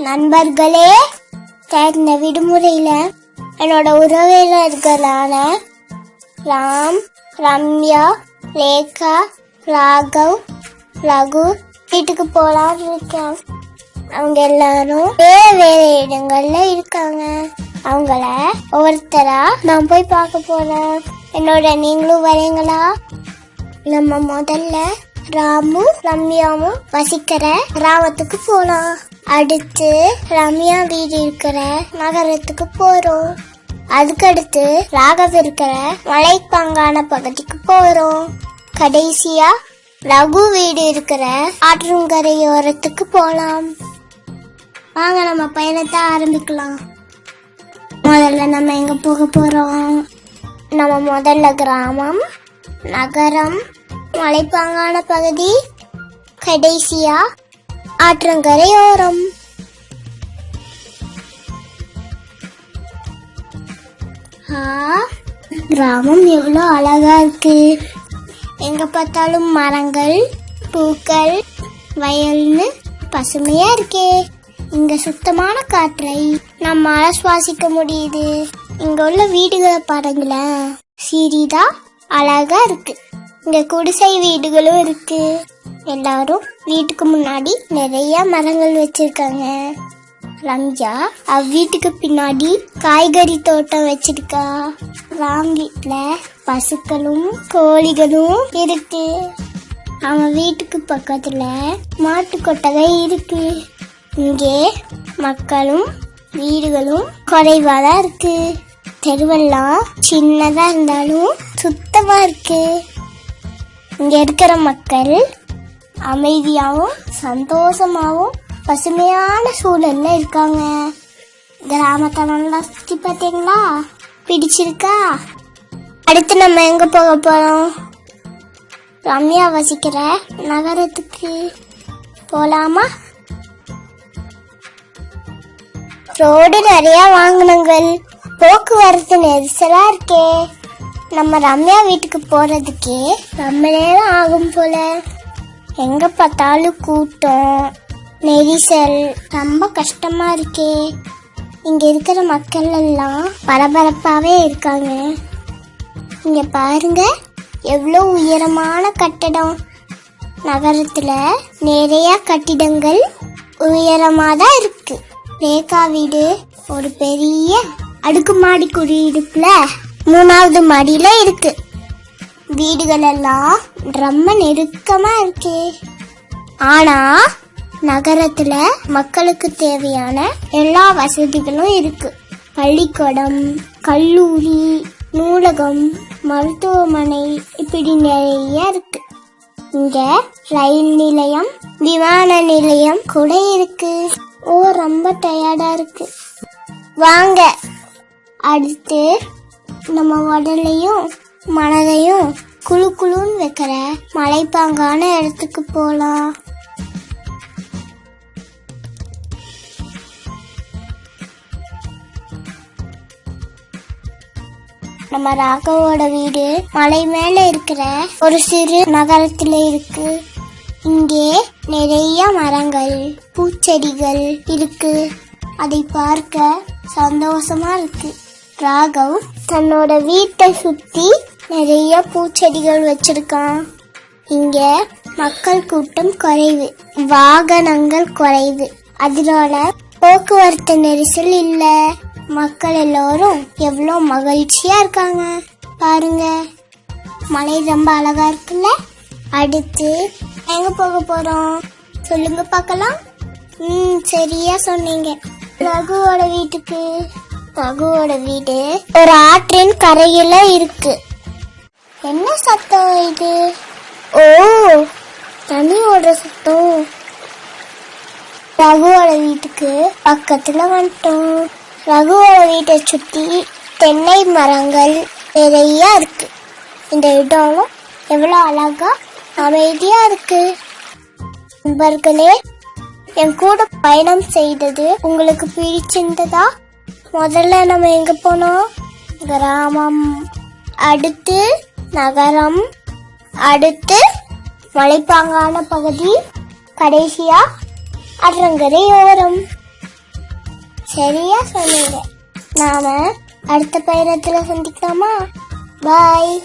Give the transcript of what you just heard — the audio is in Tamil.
நண்பர்களே, இந்த விடுமுறையில என்னோட உறவினர்களான ராம், ரம்யா, லேகா, ராகவ், ரகு வீட்டுக்கு போலான்னு இருக்கேன். அவங்க எல்லாரும் வேற இடங்கள்ல இருக்காங்க. அவங்கள ஒவ்வொருத்தரா நான் போய் பார்க்க போறேன். என்னோட நீங்களும் வரீங்களா? நம்ம முதல்ல ராமும் ரம்யாவும் வசிக்கிற கிராமத்துக்கு போலாம். அடுத்து ரம்யா வீடு இருக்கிற நகரத்துக்கு போறோம். அதுக்கடுத்து ராகவ் இருக்கிற மலைப்பாங்கான பகுதிக்கு போறோம். கடைசியா ரகு வீடு இருக்கிற ஆற்றங்கரையோரத்துக்கு போலாம். வாங்க நம்ம பயணத்தை ஆரம்பிக்கலாம். முதல்ல நம்ம எங்க போக போறோம்? நம்ம முதல்ல கிராமம், நகரம், மலைப்பாங்கான பகுதி, கடைசியா ஆற்றங்கரையோரம். கிராமம் எவ்வளோ அழகா இருக்கு. எங்க பார்த்தாலும் மரங்கள், பூக்கள், வயல்னு பசுமையா இருக்கே. இங்க சுத்தமான காற்றை நம்மால சுவாசிக்க முடியுது. இங்க உள்ள வீடுகளை பாருங்களேன், சிறிதா அழகா இருக்கு. இங்க குடிசை வீடுகளும் இருக்கு. எல்லாரும் வீட்டுக்கு முன்னாடி நிறைய மரங்கள் வச்சிருக்காங்க. ரம்யா வீட்டுக்கு பின்னாடி காய்கறி தோட்டம் வச்சிருக்கா. ராம் வீட்டுல பசுக்களும் கோழிகளும் இருக்கு. அவன் வீட்டுக்கு பக்கத்துல மாட்டு கொட்டகை இருக்கு. இங்கே மக்களும் வீடுகளும் குறைவாதான் இருக்கு. தெருவெல்லாம் சின்னதா இருந்தாலும் சுத்தமா இருக்கு. இங்க இருக்கிற மக்கள் அமைதியாவும் சந்தோஷமாவும் பசுமையான சூழல்ல இருக்காங்க. கிராமத்தை நல்லா சுத்தி பார்த்தீங்களா? பிடிச்சிருக்கா? அடுத்து நம்ம எங்க போக போறோம்? ரம்யா வசிக்கிற நகரத்துக்கு போலாமா? ரோடு நிறைய வாகனங்கள், போக்குவரத்து நெரிசலா இருக்கே. நம்ம ரம்யா வீட்டுக்கு போறதுக்கே ரொம்ப நேரம் ஆகும் போல. எங்க பார்த்தாலும் கூட்டம், நெரிசல், ரொம்ப கஷ்டமா இருக்கே. இங்க இருக்கிற மக்கள் எல்லாம் பரபரப்பாவே இருக்காங்க. இங்க பாருங்க, எவ்வளவு உயரமான கட்டடம். நகரத்துல நிறைய கட்டிடங்கள் உயரமாதான் இருக்கு. ரேகா வீடு ஒரு பெரிய அடுக்குமாடி குடியிருப்புல 3வது மாடியில இருக்கு. வீடுகள் எல்லாம் ரொம்ப நெருக்கமா இருக்கு. ஆனா நகரத்துல மக்களுக்கு தேவையான எல்லா வசதிகளும் இருக்கு. பள்ளிக்கூடம், கல்லூரி, நூலகம், மருத்துவமனை இப்படி நிறைய இருக்கு. இங்க ரயில் நிலையம், விமான நிலையம் கூட இருக்கு. ரொம்ப டயர்டா இருக்கு. வாங்க அடுத்து நம்ம உடலையும் மனதையும் குழு குழுன்னு வைக்கிற மலைப்பாங்கான இடத்துக்கு போலாம். நம்ம ராகவோட வீடு மலை மேல இருக்கிற ஒரு சிறு நகரத்துல இருக்கு. இங்கே நிறைய மரங்கள், பூச்செடிகள் இருக்கு. அதை பார்க்க சந்தோஷமா இருக்கு. ராகவ் தன்னோட வீட்டை சுத்தி நிறைய பூச்செடிகள் வச்சிருக்கான். இங்க மக்கள் கூட்டம் குறைவு, வாகனங்கள் குறைவு. அதனால போக்குவரத்து நெரிசல் இல்ல. மக்கள் எல்லாரும் எவ்வளோ மகிழ்ச்சியா இருக்காங்க பாருங்க. மலை ரொம்ப அழகா இருக்குல்ல. அடுத்து எங்க போக போறோம் சொல்லுங்க பார்க்கலாம். சரியா சொன்னீங்க. ரகுவோட வீட்டுக்கு. ரகுவோட வீடு ஒரு ஆற்றின் கரையில இருக்கு. என்ன சத்தம் இது? ஓ, தண்ணி ஓடுற சத்தம். ரகுவோட வீட்டுக்கு பக்கத்துல வந்துட்டோம். ரகுவோட வீட்டை சுத்தி தென்னை மரங்கள் நிறைய இருக்கு. இந்த இடம் எவ்வளவு அழகா அமைதியா இருக்கு. நண்பர்களே, என் கூட பயணம் செய்தது உங்களுக்கு பிடிச்சிருந்ததா? முதல்ல நம்ம எங்க போனோம்? கிராமம், அடுத்து நகரம், அடுத்து மலைப்பாங்கான பகுதி, கடைசியா ஆற்றங்கரையோரம். சரியா சொன்னீங்க. நாம அடுத்த பயணத்துல சந்திக்கலாமா? பாய்.